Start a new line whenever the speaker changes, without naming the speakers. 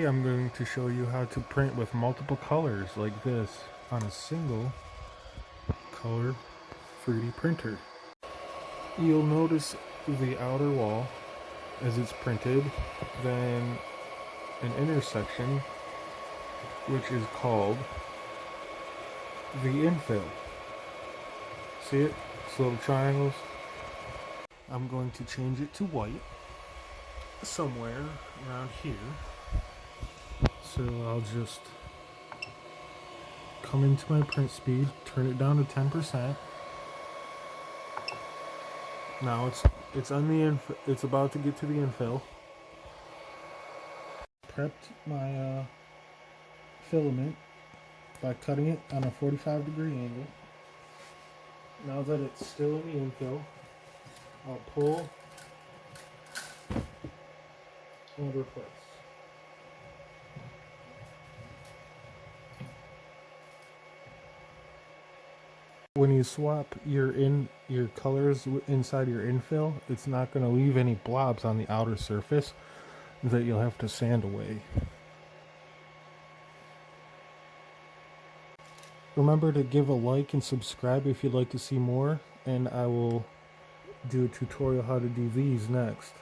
Today I'm going to show you how to print with multiple colors like this on a single color 3D printer. You'll notice the outer wall as it's printed, then an intersection which is called the infill. See it? It's little triangles. I'm going to change it to white somewhere around here. So I'll just come into my print speed, turn it down to 10%. Now it's on the it's about to get to the infill. Prepped my filament by cutting it on a 45-degree angle. Now that it's still in the infill, I'll pull and replace. When you swap your colors inside your infill, it's not going to leave any blobs on the outer surface that you'll have to sand away. Remember to give a like and subscribe if you'd like to see more, and I will do a tutorial how to do these next.